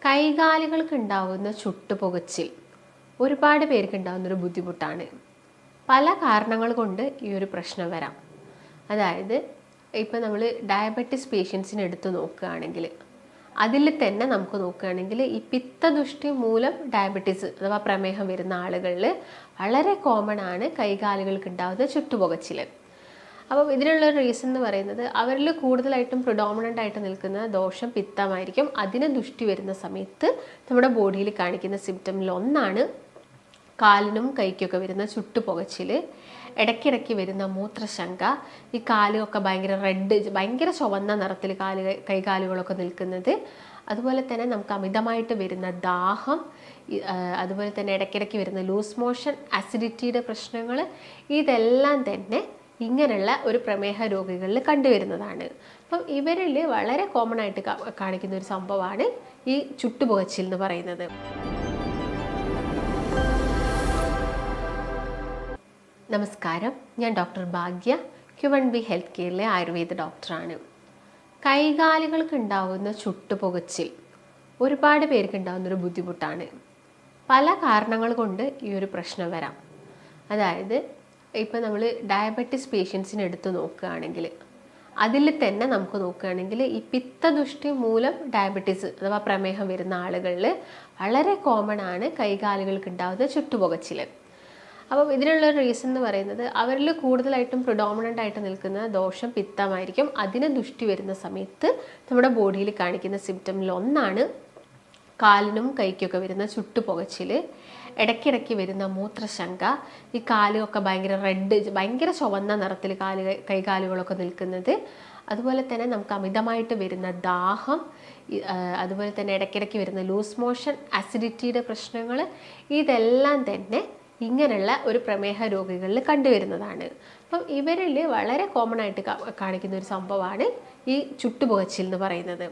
കൈകാലുകൾക്ക് ഉണ്ടാവുന്ന ചുട്ടുപുകച്ചിൽ ഒരുപാട് പേർക്ക് ഉണ്ടാകുന്നൊരു ബുദ്ധിമുട്ടാണ്. പല കാരണങ്ങൾ കൊണ്ട് ഈ ഒരു പ്രശ്നം വരാം. അതായത് ഇപ്പം നമ്മൾ ഡയബറ്റിസ് പേഷ്യൻസിനെ എടുത്ത് നോക്കുകയാണെങ്കിൽ അതിൽ തന്നെ നമുക്ക് നോക്കുകയാണെങ്കിൽ ഈ പിത്തദുഷ്ടി മൂലം ഡയബറ്റീസ് അഥവാ പ്രമേഹം വരുന്ന ആളുകളിൽ വളരെ കോമൺ ആണ് കൈകാലുകൾക്ക് ഉണ്ടാകുന്ന ചുട്ടുപുകച്ചിൽ. അപ്പം ഇതിനുള്ള റീസൺ എന്ന് പറയുന്നത് അവരിൽ കൂടുതലായിട്ടും പ്രിഡോമിനൻ്റ് ആയിട്ട് നിൽക്കുന്ന ദോഷം പിത്തമായിരിക്കും. അതിന് ദുഷ്ടി വരുന്ന സമയത്ത് നമ്മുടെ ബോഡിയിൽ കാണിക്കുന്ന സിംറ്റമിൽ ഒന്നാണ് കാലിനും കൈക്കൊക്കെ വരുന്ന ചുട്ടുപുകച്ചിൽ, ഇടയ്ക്കിടയ്ക്ക് വരുന്ന മൂത്രശങ്ക, ഈ കാലുമൊക്കെ ഭയങ്കര റെഡ്, ഭയങ്കര ചുവന്ന നിറത്തിൽ കൈകാലുകളൊക്കെ നിൽക്കുന്നത്, അതുപോലെ തന്നെ നമുക്ക് അമിതമായിട്ട് വരുന്ന ദാഹം, അതുപോലെ തന്നെ ഇടയ്ക്കിടയ്ക്ക് വരുന്ന ലൂസ് മോഷൻ, അസിഡിറ്റിയുടെ പ്രശ്നങ്ങൾ, ഇതെല്ലാം തന്നെ ഇങ്ങനെയുള്ള ഒരു പ്രമേഹ രോഗികളിൽ കണ്ടുവരുന്നതാണ്. അപ്പം ഇവരിൽ വളരെ കോമൺ ആയിട്ട് കാണിക്കുന്ന ഒരു സംഭവമാണ് ഈ ചുട്ടുപുകച്ചിൽ എന്ന് പറയുന്നത്. നമസ്കാരം, ഞാൻ ഡോക്ടർ ഭാഗ്യ, Q1B ഹെൽത്ത് കെയറിലെ ആയുർവേദ ഡോക്ടറാണ്. കൈകാലുകൾക്ക് ഉണ്ടാവുന്ന ചുട്ടുപുകച്ചിൽ ഒരുപാട് പേർക്ക് ഉണ്ടാകുന്നൊരു ബുദ്ധിമുട്ടാണ്. പല കാരണങ്ങൾ കൊണ്ട് ഈ ഒരു പ്രശ്നം വരാം. അതായത് ഇപ്പം നമ്മൾ ഡയബറ്റിസ് പേഷ്യൻസിനെ എടുത്ത് നോക്കുകയാണെങ്കിൽ അതിൽ തന്നെ നമുക്ക് നോക്കുകയാണെങ്കിൽ ഈ പിത്തദുഷ്ടി മൂലം ഡയബറ്റീസ് അഥവാ പ്രമേഹം വരുന്ന ആളുകളിൽ വളരെ കോമൺ ആണ് കൈകാലുകൾക്ക് ഉണ്ടാകുന്ന ചുട്ടുപുകച്ചിൽ. അപ്പം ഇതിനുള്ള റീസൺ എന്ന് പറയുന്നത് അവരിൽ കൂടുതലായിട്ടും പ്രിഡോമിനൻ്റ് ആയിട്ട് നിൽക്കുന്ന ദോഷം പിത്തമായിരിക്കും. അതിന് ദുഷ്ടി വരുന്ന സമയത്ത് നമ്മുടെ ബോഡിയിൽ കാണിക്കുന്ന സിംറ്റമിൽ ഒന്നാണ് കാലിനും കൈക്കൊക്കെ വരുന്ന ചുട്ടുപുകച്ചിൽ, ഇടയ്ക്കിടയ്ക്ക് വരുന്ന മൂത്രശങ്ക, ഈ കാലുമൊക്കെ ഭയങ്കര റെഡ്, ഭയങ്കര ചുവന്ന നിറത്തിൽ കൈകാലുകളൊക്കെ നിൽക്കുന്നത്, അതുപോലെ തന്നെ നമുക്ക് അമിതമായിട്ട് വരുന്ന ദാഹം, അതുപോലെ തന്നെ ഇടയ്ക്കിടയ്ക്ക് വരുന്ന ലൂസ് മോഷൻ, അസിഡിറ്റിയുടെ പ്രശ്നങ്ങൾ, ഇതെല്ലാം തന്നെ ഇങ്ങനെയുള്ള ഒരു പ്രമേഹ രോഗികളിൽ കണ്ടുവരുന്നതാണ്. അപ്പം ഇവരിൽ വളരെ കോമൺ ആയിട്ട് കാണിക്കുന്ന ഒരു സംഭവമാണ് ഈ ചുട്ടുപുകച്ചിൽ എന്ന് പറയുന്നത്.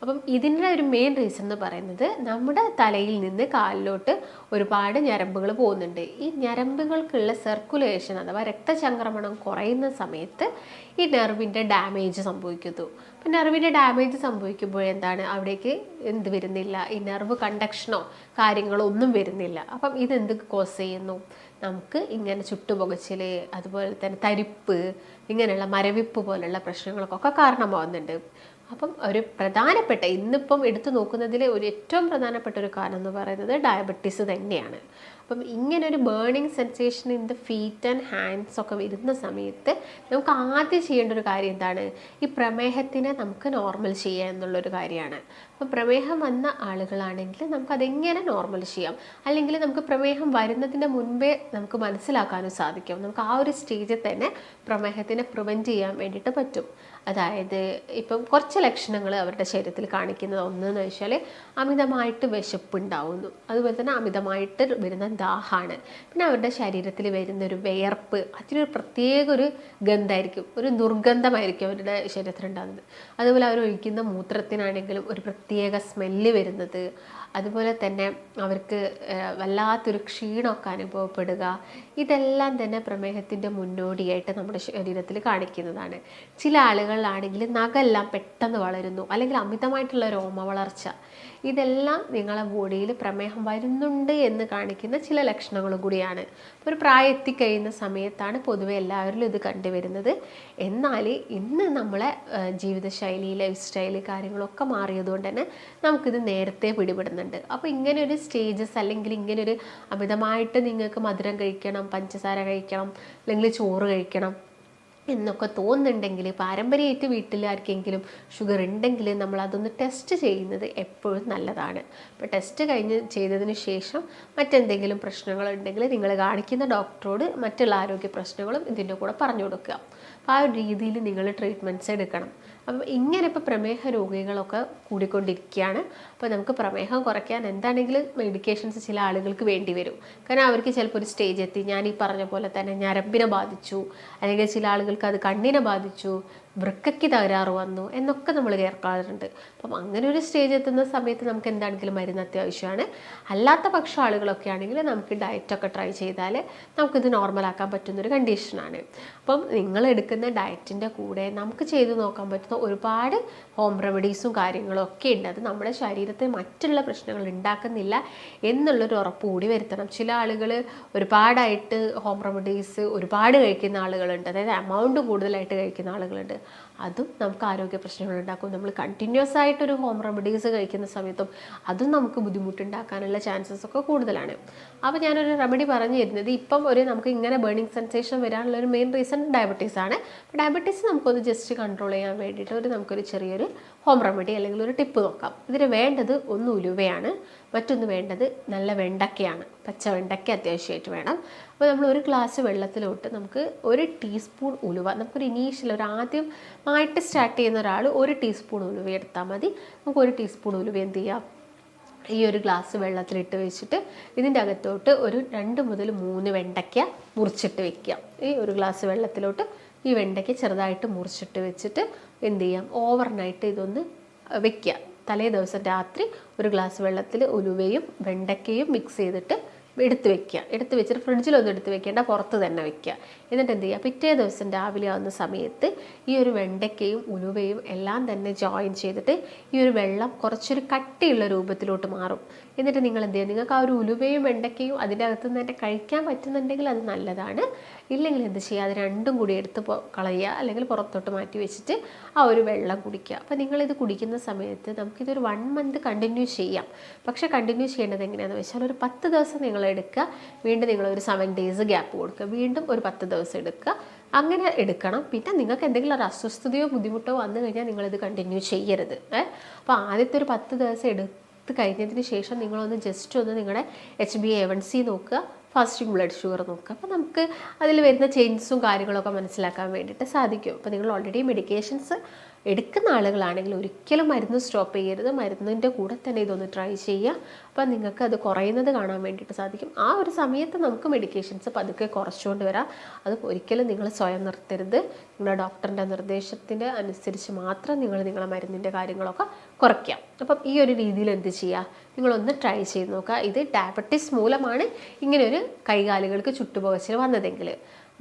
അപ്പം ഇതിൻ്റെ ഒരു മെയിൻ റീസൺ എന്ന് പറയുന്നത് നമ്മുടെ തലയിൽ നിന്ന് കാലിലോട്ട് ഒരുപാട് ഞരമ്പുകൾ പോകുന്നുണ്ട്. ഈ ഞരമ്പുകൾക്കുള്ള സർക്കുലേഷൻ അഥവാ രക്തചംക്രമണം കുറയുന്ന സമയത്ത് ഈ നെർവിൻ്റെ ഡാമേജ് സംഭവിക്കുന്നു. അപ്പം നെർവിൻ്റെ ഡാമേജ് സംഭവിക്കുമ്പോൾ എന്താണ്, അവിടേക്ക് എന്ത് വരുന്നില്ല, ഈ നെർവ് കണ്ടക്ഷനോ കാര്യങ്ങളോ ഒന്നും വരുന്നില്ല. അപ്പം ഇതെന്ത് കോസ് ചെയ്യുന്നു, നമുക്ക് ഇങ്ങനെ ചുട്ടുപുകച്ചിൽ, അതുപോലെ തന്നെ തരിപ്പ്, ഇങ്ങനെയുള്ള മരവിപ്പ് പോലുള്ള പ്രശ്നങ്ങൾക്കൊക്കെ കാരണമാവുന്നുണ്ട്. അപ്പം ഒരു പ്രധാനപ്പെട്ട ഇന്നിപ്പം എടുത്തു നോക്കുന്നതിൽ ഒരു ഏറ്റവും പ്രധാനപ്പെട്ട ഒരു കാരണം എന്ന് പറയുന്നത് ഡയബറ്റീസ് തന്നെയാണ്. അപ്പം ഇങ്ങനെ ഒരു burning sensation in the feet and hands ഒക്കെ വരുന്ന സമയത്ത് നമുക്ക് ആദ്യം ചെയ്യേണ്ട ഒരു കാര്യം എന്താണ്, ഈ പ്രമേഹത്തിനെ നമുക്ക് നോർമൽ ചെയ്യുക എന്നുള്ളൊരു കാര്യമാണ്. അപ്പം പ്രമേഹം വന്ന ആളുകളാണെങ്കിൽ നമുക്കതെങ്ങനെ നോർമൽ ചെയ്യാം, അല്ലെങ്കിൽ നമുക്ക് പ്രമേഹം വരുന്നതിന് മുൻപേ നമുക്ക് മനസ്സിലാക്കാനും സാധിക്കും. നമുക്ക് ആ ഒരു സ്റ്റേജിൽ തന്നെ പ്രമേഹത്തിനെ പ്രിവെൻറ്റ് ചെയ്യാൻ വേണ്ടിയിട്ട് പറ്റും. അതായത് ഇപ്പം കുറച്ച് ലക്ഷണങ്ങൾ അവരുടെ ശരീരത്തിൽ കാണിക്കുന്നത് ഒന്നെന്ന് വെച്ചാൽ അമിതമായിട്ട് വിശപ്പുണ്ടാവുന്നു, അതുപോലെ തന്നെ അമിതമായിട്ട് വരുന്ന ദാഹമാണ്, പിന്നെ അവരുടെ ശരീരത്തിൽ വരുന്നൊരു വിയർപ്പ്, അതിനൊരു പ്രത്യേക ഒരു ഗന്ധമായിരിക്കും, ഒരു ദുർഗന്ധമായിരിക്കും അവരുടെ ശരീരത്തിലുണ്ടാകുന്നത്. അതുപോലെ അവർ ഒഴിക്കുന്ന മൂത്രത്തിനാണെങ്കിലും ഒരു പ്രത്യേക സ്മെല്ല് വരുന്നത്, അതുപോലെ തന്നെ അവർക്ക് വല്ലാത്തൊരു ക്ഷീണമൊക്കെ അനുഭവപ്പെടുക, ഇതെല്ലാം തന്നെ പ്രമേഹത്തിൻ്റെ മുന്നോടിയായിട്ട് നമ്മുടെ ശരീരത്തിൽ കാണിക്കുന്നതാണ്. ചില ആളുകളിലാണെങ്കിൽ നഖമെല്ലാം പെട്ടെന്ന് വളരുന്നു, അല്ലെങ്കിൽ അമിതമായിട്ടുള്ള രോമ വളർച്ച, ഇതെല്ലാം നിങ്ങളെ ബോഡിയിൽ പ്രമേഹം വരുന്നുണ്ട് എന്ന് കാണിക്കുന്ന ചില ലക്ഷണങ്ങളും കൂടിയാണ്. ഒരു പ്രായം എത്തിക്കഴിയുന്ന സമയത്താണ് പൊതുവെ എല്ലാവരിലും ഇത് കണ്ടുവരുന്നത്. എന്നാൽ ഇന്ന് നമ്മളെ ജീവിതശൈലി, ലൈഫ് സ്റ്റൈല് കാര്യങ്ങളൊക്കെ മാറിയതുകൊണ്ട് തന്നെ നമുക്കിത് നേരത്തെ പിടിപെടുന്നുണ്ട്. അപ്പോൾ ഇങ്ങനെ ഒരു സ്റ്റേജസ്, അല്ലെങ്കിൽ ഇങ്ങനൊരു അമിതമായിട്ട് നിങ്ങൾക്ക് മധുരം കഴിക്കണം, പഞ്ചസാര കഴിക്കണം, അല്ലെങ്കിൽ ചോറ് കഴിക്കണം എന്നൊക്കെ തോന്നുന്നുണ്ടെങ്കിൽ, പാരമ്പര്യമായിട്ട് വീട്ടിൽ ആർക്കെങ്കിലും ഷുഗർ ഉണ്ടെങ്കിൽ നമ്മൾ അതൊന്ന് ടെസ്റ്റ് ചെയ്യുന്നത് എപ്പോഴും നല്ലതാണ്. അപ്പോൾ ടെസ്റ്റ് ചെയ്തതിന് ശേഷം മറ്റെന്തെങ്കിലും പ്രശ്നങ്ങളുണ്ടെങ്കിൽ നിങ്ങൾ കാണിക്കുന്ന ഡോക്ടറോട് മറ്റുള്ള ആരോഗ്യ പ്രശ്നങ്ങളും ഇതിൻ്റെ കൂടെ പറഞ്ഞു കൊടുക്കുക. അപ്പോൾ ആ ഒരു രീതിയിൽ നിങ്ങൾ ട്രീറ്റ്മെൻറ്റ്സ് എടുക്കണം. അപ്പം ഇങ്ങനെ ഇപ്പോൾ പ്രമേഹ രോഗികളൊക്കെ കൂടിക്കൊണ്ടിരിക്കുകയാണ്. അപ്പോൾ നമുക്ക് പ്രമേഹം കുറയ്ക്കാൻ എന്താണെങ്കിലും മെഡിക്കേഷൻസ് ചില ആളുകൾക്ക് വേണ്ടി വരും. കാരണം അവർക്ക് ചിലപ്പോൾ ഒരു സ്റ്റേജ് എത്തി, ഞാൻ ഈ പറഞ്ഞ പോലെ തന്നെ ഞരമ്പിനെ ബാധിച്ചു, അല്ലെങ്കിൽ ചില ആളുകൾക്ക് അത് കണ്ണിനെ ബാധിച്ചു, വൃക്കയ്ക്ക് തകരാറ് വന്നു എന്നൊക്കെ നമ്മൾ കേൾക്കാറുണ്ട്. അപ്പം അങ്ങനെ ഒരു സ്റ്റേജ് എത്തുന്ന സമയത്ത് നമുക്ക് എന്താണെങ്കിലും മരുന്ന് അത്യാവശ്യമാണ്. അല്ലാത്ത പക്ഷം ആളുകളൊക്കെ ആണെങ്കിൽ നമുക്ക് ഡയറ്റൊക്കെ ട്രൈ ചെയ്താൽ നമുക്കിത് നോർമലാക്കാൻ പറ്റുന്നൊരു കണ്ടീഷനാണ്. അപ്പം നിങ്ങൾ എടുക്കുന്ന ഡയറ്റിൻ്റെ കൂടെ നമുക്ക് ചെയ്ത് നോക്കാൻ പറ്റുന്ന ഒരുപാട് ഹോം റെമഡീസും കാര്യങ്ങളും ഒക്കെ ഉണ്ട്. അത് നമ്മുടെ ശരീരത്തിൽ മറ്റുള്ള പ്രശ്നങ്ങൾ ഉണ്ടാക്കുന്നില്ല എന്നുള്ളൊരു ഉറപ്പ് കൂടി വരുത്തണം. ചില ആളുകൾ ഒരുപാടായിട്ട് ഹോം റെമഡീസ് ഒരുപാട് കഴിക്കുന്ന ആളുകളുണ്ട്, അതായത് എമൗണ്ട് കൂടുതലായിട്ട് കഴിക്കുന്ന ആളുകളുണ്ട്. അതും നമുക്ക് ആരോഗ്യ പ്രശ്നങ്ങൾ ഉണ്ടാക്കും. നമ്മൾ കണ്ടിന്യൂസ് ആയിട്ടൊരു ഹോം റെമഡീസ് കഴിക്കുന്ന സമയത്തും അതും നമുക്ക് ബുദ്ധിമുട്ടുണ്ടാക്കാനുള്ള ചാൻസസ് ഒക്കെ കൂടുതലാണ്. അപ്പോൾ ഞാനൊരു റെമഡി പറഞ്ഞു തരുന്നത്, ഇപ്പം നമുക്ക് ഇങ്ങനെ ബേണിംഗ് സെൻസേഷൻ വരാനുള്ള ഒരു മെയിൻ റീസൺ ഡയബറ്റീസ് ആണ്. ഡയബറ്റീസ് നമുക്കൊന്ന് ജസ്റ്റ് കൺട്രോൾ ചെയ്യാൻ വേണ്ടിയിട്ട് നമുക്കൊരു ചെറിയൊരു ഹോം റെമഡി അല്ലെങ്കിൽ ഒരു ടിപ്പ് നോക്കാം. ഇതിന് വേണ്ടത് ഒന്ന് ഉലുവയാണ്, മറ്റൊന്ന് വേണ്ടത് നല്ല വെണ്ടക്കയാണ്. പച്ച വെണ്ടക്ക അത്യാവശ്യമായിട്ട് വേണം. അപ്പോൾ നമ്മൾ ഒരു ഗ്ലാസ് വെള്ളത്തിലോട്ട് നമുക്ക് 1 ടീസ്പൂൺ ഉലുവ, നമുക്കൊരു ഇനീഷ്യൽ ആദ്യമായിട്ട് സ്റ്റാർട്ട് ചെയ്യുന്ന ഒരാൾ 1 ടീസ്പൂൺ ഉലുവ എടുത്താൽ മതി. നമുക്ക് 1 ടീസ്പൂൺ ഉലുവ എന്ത് ചെയ്യാം, ഈ ഒരു ഗ്ലാസ് വെള്ളത്തിലിട്ട് വെച്ചിട്ട് ഇതിൻ്റെ അകത്തോട്ട് ഒരു 2 മുതൽ 3 വെണ്ടയ്ക്ക മുറിച്ചിട്ട് വെക്കുക. ഈ ഒരു ഗ്ലാസ് വെള്ളത്തിലോട്ട് ഈ വെണ്ടയ്ക്ക ചെറുതായിട്ട് മുറിച്ചിട്ട് വെച്ചിട്ട് എന്ത് ചെയ്യാം, ഓവർനൈറ്റ് ഇതൊന്ന് വെക്കുക. തലേ ദിവസം രാത്രി ഒരു ഗ്ലാസ് വെള്ളത്തിൽ ഉലുവയും വെണ്ടയ്ക്കയും മിക്സ് ചെയ്തിട്ട് എടുത്ത് വെച്ചിട്ട് ഫ്രിഡ്ജിലൊന്നും എടുത്ത് വെക്കേണ്ട, പുറത്ത് തന്നെ വെക്കുക. എന്നിട്ട് എന്ത് ചെയ്യുക, പിറ്റേ ദിവസം രാവിലെ ആവുന്ന സമയത്ത് ഈ ഒരു വെണ്ടയ്ക്കയും ഉലുവയും എല്ലാം തന്നെ ജോയിൻ ചെയ്തിട്ട് ഈ ഒരു വെള്ളം കുറച്ചൊരു കട്ടിയുള്ള രൂപത്തിലോട്ട് മാറും. എന്നിട്ട് നിങ്ങൾ എന്ത് ചെയ്യുക, നിങ്ങൾക്ക് ആ ഒരു ഉലുവയും വെണ്ടയ്ക്കയും അതിൻ്റെ അകത്ത് നിന്ന് തന്നെ കഴിക്കാൻ പറ്റുന്നുണ്ടെങ്കിൽ അത് നല്ലതാണ്. ഇല്ലെങ്കിൽ എന്ത് ചെയ്യുക, അത് രണ്ടും കൂടി എടുത്ത് കളയുക, അല്ലെങ്കിൽ പുറത്തോട്ട് മാറ്റി വെച്ചിട്ട് ആ ഒരു വെള്ളം കുടിക്കുക. അപ്പോൾ നിങ്ങളിത് കുടിക്കുന്ന സമയത്ത് നമുക്കിതൊരു 1 മന്ത് കണ്ടിന്യൂ ചെയ്യാം. പക്ഷേ കണ്ടിന്യൂ ചെയ്യേണ്ടത് എങ്ങനെയാണെന്ന് വെച്ചാൽ ഒരു 10 ദിവസം നിങ്ങൾ എടുക്കുക, വീണ്ടും നിങ്ങളൊരു 7 ഡേയ്സ് ഗ്യാപ്പ് കൊടുക്കുക, വീണ്ടും ഒരു 10 ദിവസം എടുക്കുക. അങ്ങനെ എടുക്കണം. പിന്നെ നിങ്ങൾക്ക് എന്തെങ്കിലും ഒരു അസ്വസ്ഥതയോ ബുദ്ധിമുട്ടോ വന്നു കഴിഞ്ഞാൽ നിങ്ങളിത് കണ്ടിന്യൂ ചെയ്യരുത്. അപ്പോൾ ആദ്യത്തെ ഒരു 10 ദിവസം എടുത്ത് കഴിഞ്ഞതിന് ശേഷം നിങ്ങളൊന്ന് ജസ്റ്റ് ഒന്ന് നിങ്ങളുടെ HbA1c നോക്കുക, ഫാസ്റ്റിംഗ് ബ്ലഡ് ഷുഗർ നോക്കുക. അപ്പോൾ നമുക്ക് അതിൽ വരുന്ന ചേഞ്ചസും കാര്യങ്ങളൊക്കെ മനസ്സിലാക്കാൻ വേണ്ടിയിട്ട് സാധിക്കും. അപ്പോൾ നിങ്ങൾ ഓൾറെഡി മെഡിക്കേഷൻസ് എടുക്കുന്ന ആളുകളാണെങ്കിൽ ഒരിക്കലും മരുന്ന് സ്റ്റോപ്പ് ചെയ്യരുത്. മരുന്നിൻ്റെ കൂടെ തന്നെ ഇതൊന്ന് ട്രൈ ചെയ്യുക. അപ്പോൾ നിങ്ങൾക്ക് അത് കുറയുന്നത് കാണാൻ വേണ്ടിയിട്ട് സാധിക്കും. ആ ഒരു സമയത്ത് നമുക്ക് മെഡിക്കേഷൻസ് പതുക്കെ കുറച്ചുകൊണ്ട് വരാം. അത് ഒരിക്കലും നിങ്ങൾ സ്വയം നിർത്തരുത്. നിങ്ങളുടെ ഡോക്ടറിൻ്റെ നിർദ്ദേശത്തിൻ്റെ അനുസരിച്ച് മാത്രം നിങ്ങളുടെ മരുന്നിൻ്റെ കാര്യങ്ങളൊക്കെ കുറയ്ക്കാം. അപ്പം ഈ ഒരു രീതിയിൽ എന്ത് ചെയ്യുക, നിങ്ങളൊന്ന് ട്രൈ ചെയ്ത് നോക്കുക. ഇത് ഡയബറ്റീസ് മൂലമാണ് ഇങ്ങനെയൊരു കൈകാലുകൾക്ക് ചുട്ടുപുകച്ചിൽ വന്നതെങ്കിൽ.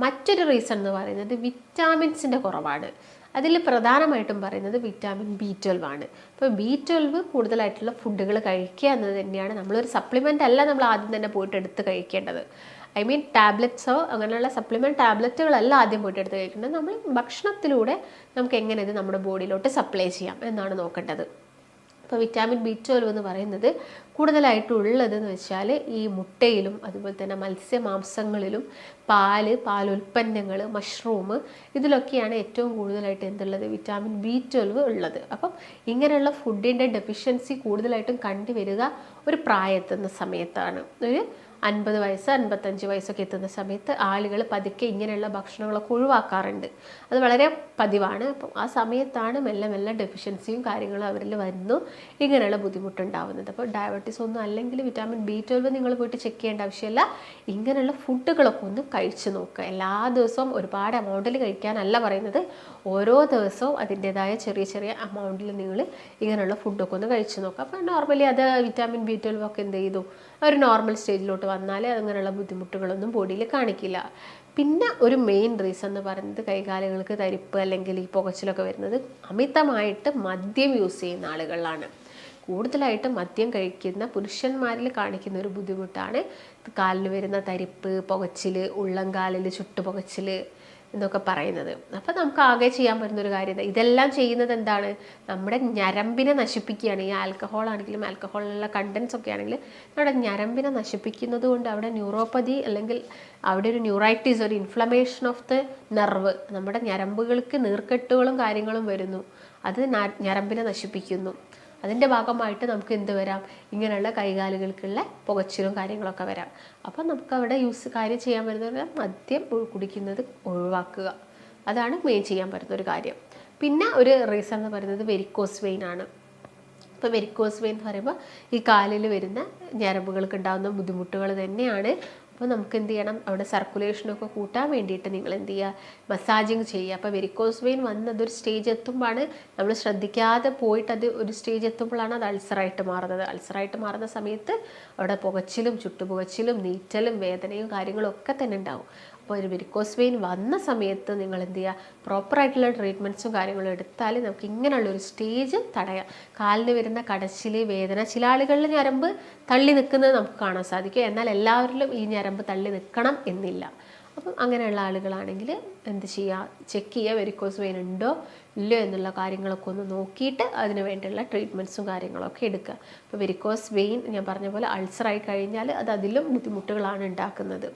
മറ്റൊരു റീസൺ എന്ന് പറയുന്നത് വിറ്റാമിൻസിൻ്റെ കുറവാണ്. അതിൽ പ്രധാനമായിട്ടും പറയുന്നത് വിറ്റാമിൻ B12 ആണ്. അപ്പോൾ B12 കൂടുതലായിട്ടുള്ള ഫുഡുകൾ കഴിക്കുക എന്നത് തന്നെയാണ്. നമ്മളൊരു സപ്ലിമെൻ്റ് അല്ല നമ്മൾ ആദ്യം തന്നെ പോയിട്ട് എടുത്ത് കഴിക്കേണ്ടത്. ടാബ്ലറ്റ്സോ അങ്ങനെയുള്ള സപ്ലിമെൻറ്റ് ടാബ്ലറ്റുകളല്ല ആദ്യം പോയിട്ട് എടുത്ത് കഴിക്കേണ്ടത്. നമ്മൾ ഭക്ഷണത്തിലൂടെ നമുക്ക് എങ്ങനെ ഇത് നമ്മുടെ ബോഡിയിലോട്ട് സപ്ലൈ ചെയ്യാം എന്നാണ് നോക്കേണ്ടത്. അപ്പോൾ വിറ്റാമിൻ B12 എന്ന് പറയുന്നത് കൂടുതലായിട്ടുള്ളതെന്ന് വെച്ചാൽ ഈ മുട്ടയിലും അതുപോലെ തന്നെ മത്സ്യമാംസങ്ങളിലും പാലുൽപ്പന്നങ്ങൾ, മഷ്റൂം, ഇതിലൊക്കെയാണ് ഏറ്റവും കൂടുതലായിട്ട് എന്തുള്ളത്, വിറ്റാമിൻ B12 ഉള്ളത്. അപ്പം ഇങ്ങനെയുള്ള ഫുഡിൻ്റെ ഡെഫിഷ്യൻസി കൂടുതലായിട്ടും കണ്ടുവരിക ഒരു പ്രായമെത്തുന്ന സമയത്താണ്. ഒരു 50 വയസ്സ് 55 വയസ്സൊക്കെ എത്തുന്ന സമയത്ത് ആളുകൾ പതുക്കെ ഇങ്ങനെയുള്ള ഭക്ഷണങ്ങളൊക്കെ ഒഴിവാക്കാറുണ്ട്. അത് വളരെ പതിവാണ്. അപ്പം ആ സമയത്താണ് മെല്ലെ മെല്ലെ ഡെഫിഷ്യൻസിയും കാര്യങ്ങളും അവരിൽ വരുന്നു, ഇങ്ങനെയുള്ള ബുദ്ധിമുട്ടുണ്ടാവുന്നത്. അപ്പോൾ ഡയബറ്റീസ് ഒന്നും അല്ലെങ്കിൽ വിറ്റാമിൻ B12 നിങ്ങൾ പോയിട്ട് ചെക്ക് ചെയ്യേണ്ട ആവശ്യമില്ല. ഇങ്ങനെയുള്ള ഫുഡുകളൊക്കെ ഒന്ന് കഴിച്ചു നോക്കുക. എല്ലാ ദിവസവും ഒരുപാട് എമൗണ്ടിൽ കഴിക്കാനല്ല പറയുന്നത്, ഓരോ ദിവസവും അതിൻ്റെതായ ചെറിയ ചെറിയ എമൗണ്ടിൽ നിങ്ങൾ ഇങ്ങനെയുള്ള ഫുഡൊക്കെ ഒന്ന് കഴിച്ചു നോക്കുക. അപ്പോൾ നോർമലി അത് വിറ്റാമിൻ B12 ഒക്കെ എന്ത് ചെയ്തു, ഒരു നോർമൽ സ്റ്റേജിലോട്ട് വന്നാൽ അങ്ങനെയുള്ള ബുദ്ധിമുട്ടുകളൊന്നും ബോഡിയിൽ കാണിക്കില്ല. പിന്നെ ഒരു മെയിൻ റീസൺ എന്ന് പറയുന്നത് കൈകാലുകൾക്ക് തരിപ്പ് അല്ലെങ്കിൽ ഈ പുകച്ചിലൊക്കെ വരുന്നത് അമിതമായിട്ട് മദ്യം യൂസ് ചെയ്യുന്ന ആളുകളിലാണ്. കൂടുതലായിട്ടും മദ്യം കഴിക്കുന്ന പുരുഷന്മാരിൽ കാണിക്കുന്ന ഒരു ബുദ്ധിമുട്ടാണ് കാലിന് വരുന്ന തരിപ്പ്, പുകച്ചിൽ, ഉള്ളംകാലിൽ ചുട്ടുപുകച്ചിൽ എന്നൊക്കെ പറയുന്നത്. അപ്പോൾ നമുക്ക് ആകെ ചെയ്യാൻ പറ്റുന്നൊരു കാര്യം ഇതെല്ലാം ചെയ്യുന്നത് എന്താണ്, നമ്മുടെ ഞരമ്പിനെ നശിപ്പിക്കുകയാണ്. ഈ ആൽക്കഹോൾ ആണെങ്കിലും ആൽക്കഹോളിലുള്ള കണ്ടൻസ് ഒക്കെ ആണെങ്കിൽ നമ്മുടെ ഞരമ്പിനെ നശിപ്പിക്കുന്നത് കൊണ്ട് അവിടെ ന്യൂറോപ്പതി അല്ലെങ്കിൽ അവിടെ ഒരു ന്യൂറൈറ്റിസ്, ഒരു ഇൻഫ്ലമേഷൻ ഓഫ് ദ നെർവ്, നമ്മുടെ ഞരമ്പുകൾക്ക് നീർക്കെട്ടുകളും കാര്യങ്ങളും വരുന്നു. അത് ഞരമ്പിനെ നശിപ്പിക്കുന്നു. അതിൻ്റെ ഭാഗമായിട്ട് നമുക്ക് എന്ത് വരാം, ഇങ്ങനെയുള്ള കൈകാലുകൾക്കുള്ള പുകച്ചിലും കാര്യങ്ങളൊക്കെ വരാം. അപ്പം നമുക്ക് അവിടെ കാര്യം ചെയ്യാൻ പറ്റുന്നത് മദ്യം കുടിക്കുന്നത് ഒഴിവാക്കുക. അതാണ് മെയിൻ ചെയ്യാൻ പറ്റുന്നൊരു കാര്യം. പിന്നെ ഒരു റീസൺ എന്ന് പറയുന്നത് വെരിക്കോസ് വെയിൻ ആണ്. ഇപ്പോൾ വെരിക്കോസ് വെയിൻ എന്ന് പറയുമ്പോൾ ഈ കാലിൽ വരുന്ന ഞരമ്പുകൾക്ക് ഉണ്ടാകുന്ന ബുദ്ധിമുട്ടുകൾ തന്നെയാണ്. അപ്പോൾ നമുക്ക് എന്ത് ചെയ്യണം, അവിടെ സർക്കുലേഷനൊക്കെ കൂട്ടാൻ വേണ്ടിയിട്ട് നിങ്ങൾ എന്ത് ചെയ്യുക, മസാജിങ് ചെയ്യുക. അപ്പോൾ വെരിക്കോസ് വെയിൻ വന്ന് അതൊരു സ്റ്റേജ് എത്തുമ്പോഴാണ് നമ്മൾ ശ്രദ്ധിക്കാതെ പോയിട്ട് അത് ഒരു സ്റ്റേജ് എത്തുമ്പോഴാണ് അത് അൾസറായിട്ട് മാറുന്നത്. അൾസറായിട്ട് മാറുന്ന സമയത്ത് അവിടെ പുകച്ചിലും ചുട്ടുപുകച്ചിലും നീറ്റലും വേദനയും കാര്യങ്ങളും ഒക്കെ തന്നെ ഉണ്ടാവും. അപ്പോൾ ഒരു വെരിക്കോസ് വെയിൻ വന്ന സമയത്ത് നിങ്ങൾ എന്ത് ചെയ്യുക, പ്രോപ്പറായിട്ടുള്ള ട്രീറ്റ്മെൻറ്റ്സും കാര്യങ്ങളും എടുത്താൽ നമുക്ക് ഇങ്ങനെയുള്ളൊരു സ്റ്റേജ് തടയാം. കാലിന് വരുന്ന കടച്ചിൽ, വേദന, ചില ആളുകളിൽ ഞരമ്പ് തള്ളി നിൽക്കുന്നത് നമുക്ക് കാണാൻ സാധിക്കും. എന്നാൽ എല്ലാവരിലും ഈ ഞരമ്പ് തള്ളി നിൽക്കണം എന്നില്ല. അപ്പം അങ്ങനെയുള്ള ആളുകളാണെങ്കിൽ എന്ത് ചെയ്യുക, ചെക്ക് ചെയ്യുക വെരിക്കോസ് വെയിൻ ഉണ്ടോ ഇല്ലയോ എന്നുള്ള കാര്യങ്ങളൊക്കെ ഒന്ന് നോക്കിയിട്ട് അതിന് വേണ്ടിയുള്ള ട്രീറ്റ്മെൻറ്റ്സും കാര്യങ്ങളൊക്കെ എടുക്കുക. അപ്പോൾ വെരിക്കോസ് വെയിൻ ഞാൻ പറഞ്ഞ പോലെ അൾസറായി കഴിഞ്ഞാൽ അത് അതിലും ബുദ്ധിമുട്ടുകളാണ് ഉണ്ടാക്കുന്നത്.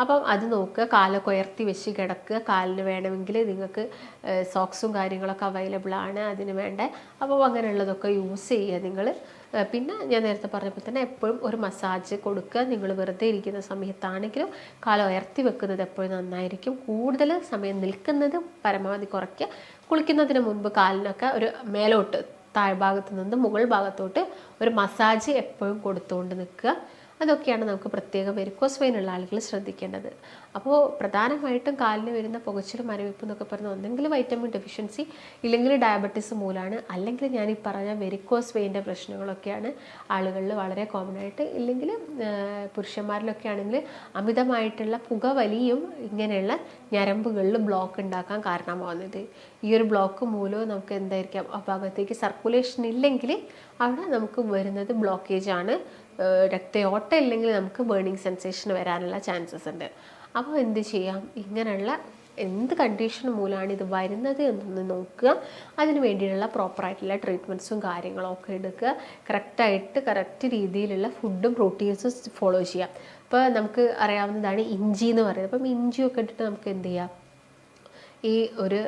അപ്പം അത് നോക്കുക, കാലൊക്കെ ഉയർത്തി വെച്ച് കിടക്കുക. കാലിന് വേണമെങ്കിൽ നിങ്ങൾക്ക് സോക്സും കാര്യങ്ങളൊക്കെ അവൈലബിൾ ആണ് അതിന് വേണ്ട. അപ്പോൾ അങ്ങനെയുള്ളതൊക്കെ യൂസ് ചെയ്യുക നിങ്ങൾ. പിന്നെ ഞാൻ നേരത്തെ പറഞ്ഞപ്പോൾ തന്നെ എപ്പോഴും ഒരു മസാജ് കൊടുക്കുക. നിങ്ങൾ വെറുതെ ഇരിക്കുന്ന സമയത്താണെങ്കിലും കാല് ഉയർത്തി വെക്കുന്നത് എപ്പോഴും നന്നായിരിക്കും. കൂടുതൽ സമയം നിൽക്കുന്നത് പരമാവധി കുറയ്ക്കുക. കുളിക്കുന്നതിന് മുൻപ് കാലിനൊക്കെ ഒരു മേലോട്ട്, താഴ്ഭാഗത്ത് നിന്ന് മുകൾ ഭാഗത്തോട്ട് ഒരു മസാജ് എപ്പോഴും കൊടുത്തുകൊണ്ട് നിൽക്കുക. അതൊക്കെയാണ് നമുക്ക് പ്രത്യേകം വെരിക്കോസ് വെയിൻ ഉള്ള ആളുകൾ ശ്രദ്ധിക്കേണ്ടത്. അപ്പോൾ പ്രധാനമായിട്ടും കാലിന് വരുന്ന പുകച്ചിലും മരവിപ്പ് എന്നൊക്കെ പറഞ്ഞാൽ ഒന്നെങ്കിൽ വൈറ്റമിൻ ഡെഫിഷ്യൻസി, ഇല്ലെങ്കിൽ ഡയബറ്റീസ് മൂലമാണ്, അല്ലെങ്കിൽ ഞാൻ ഈ പറഞ്ഞ വെരിക്കോസ് വെയിൻ്റെ പ്രശ്നങ്ങളൊക്കെയാണ് ആളുകളിൽ വളരെ കോമൺ ആയിട്ട്. ഇല്ലെങ്കിൽ പുരുഷന്മാരിലൊക്കെ ആണെങ്കിൽ അമിതമായിട്ടുള്ള പുകവലിയും ഇങ്ങനെയുള്ള ഞരമ്പുകളിൽ ബ്ലോക്ക് ഉണ്ടാക്കാൻ കാരണമാവുന്നത്. ഈ ഒരു ബ്ലോക്ക് മൂലവും നമുക്ക് എന്തായിരിക്കാം, ആ ഭാഗത്തേക്ക് സർക്കുലേഷൻ ഇല്ലെങ്കിൽ അവിടെ നമുക്ക് വരുന്നത് ബ്ലോക്കേജ് ആണ്. രക്തയോട്ടം ഇല്ലെങ്കിൽ നമുക്ക് ബേണിങ് സെൻസേഷൻ വരാനുള്ള ചാൻസസ് ഉണ്ട്. അപ്പോൾ എന്ത് ചെയ്യാം, ഇങ്ങനെയുള്ള എന്ത് കണ്ടീഷൻ മൂലമാണ് ഇത് വരുന്നത് എന്നൊന്ന് നോക്കുക. അതിന് വേണ്ടിയിട്ടുള്ള പ്രോപ്പറായിട്ടുള്ള ട്രീറ്റ്മെൻറ്റ്സും കാര്യങ്ങളും ഒക്കെ എടുക്കുക. കറക്റ്റ് രീതിയിലുള്ള ഫുഡും പ്രോട്ടീൻസും ഫോളോ ചെയ്യാം. ഇപ്പോൾ നമുക്ക് അറിയാവുന്നതാണ് ഇഞ്ചി എന്ന് പറയുന്നത്. അപ്പം ഇഞ്ചിയൊക്കെ ഇട്ടിട്ട് നമുക്ക് എന്ത് ചെയ്യാം, ഈ ഒരു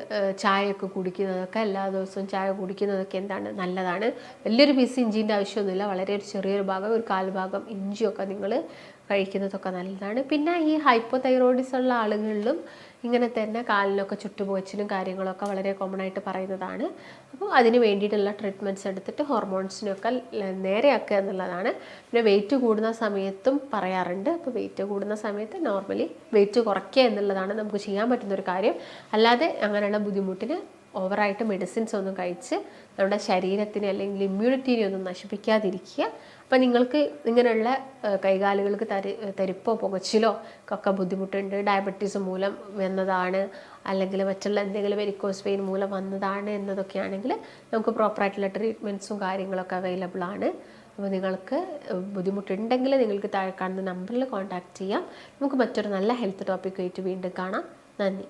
ചായയൊക്കെ കുടിക്കുന്നതൊക്കെ, എല്ലാ ദിവസവും ചായ കുടിക്കുന്നതൊക്കെ എന്താണ് നല്ലതാണ്. വലിയൊരു പീസ് ഇഞ്ചീൻ്റെ ആവശ്യമൊന്നുമില്ല, വളരെ ഒരു ചെറിയൊരു ഭാഗം, ഒരു കാൽഭാഗം ഇഞ്ചിയൊക്കെ നിങ്ങൾ കഴിക്കുന്നതൊക്കെ നല്ലതാണ്. പിന്നെ ഈ ഹൈപ്പോതൈറോയിഡിസം ഉള്ള ആളുകളിലും ഇങ്ങനെ തന്നെ കാലിലൊക്കെ ചുട്ടുപൊച്ചിലും കാര്യങ്ങളൊക്കെ വളരെ കോമൺ ആയിട്ട് പറയുന്നതാണ്. അപ്പോൾ അതിന് വേണ്ടിയിട്ടുള്ള ട്രീറ്റ്മെൻറ്റ്സ് എടുത്തിട്ട് ഹോർമോൺസിനൊക്കെ നേരെയാക്കുക എന്നുള്ളതാണ്. പിന്നെ വെയിറ്റ് കൂടുന്ന സമയത്തും പറയാറുണ്ട്. അപ്പോൾ വെയിറ്റ് കൂടുന്ന സമയത്ത് നോർമലി വെയിറ്റ് കുറയ്ക്കുക എന്നുള്ളതാണ് നമുക്ക് ചെയ്യാൻ പറ്റുന്നൊരു കാര്യം. അല്ലാതെ അങ്ങനെയുള്ള ബുദ്ധിമുട്ടിന് ഓവറായിട്ട് മെഡിസിൻസ് ഒന്നും കഴിച്ച് നമ്മുടെ ശരീരത്തിനെ അല്ലെങ്കിൽ ഇമ്മ്യൂണിറ്റീനെ ഒന്നും നശിപ്പിക്കാതിരിക്കുക. അപ്പം നിങ്ങൾക്ക് ഇങ്ങനെയുള്ള കൈകാലുകൾക്ക് തരിപ്പോ പുകച്ചിലോ ഒക്കെ ബുദ്ധിമുട്ടുണ്ട്, ഡയബറ്റീസ് മൂലം വന്നതാണ്, അല്ലെങ്കിൽ മറ്റുള്ള എന്തെങ്കിലും വെരിക്കോസ് വെയിൻ മൂലം വന്നതാണ് എന്നതൊക്കെയാണെങ്കിൽ നമുക്ക് പ്രോപ്പറായിട്ടുള്ള ട്രീറ്റ്മെൻറ്റ്സും കാര്യങ്ങളൊക്കെ അവൈലബിൾ ആണ്. അപ്പോൾ നിങ്ങൾക്ക് ബുദ്ധിമുട്ടുണ്ടെങ്കിൽ നിങ്ങൾക്ക് താഴെ കാണുന്ന നമ്പറിൽ കോൺടാക്റ്റ് ചെയ്യാം. നമുക്ക് മറ്റൊരു നല്ല ഹെൽത്ത് ടോപ്പിക്കുമായിട്ട് വീണ്ടും കാണാം. നന്ദി.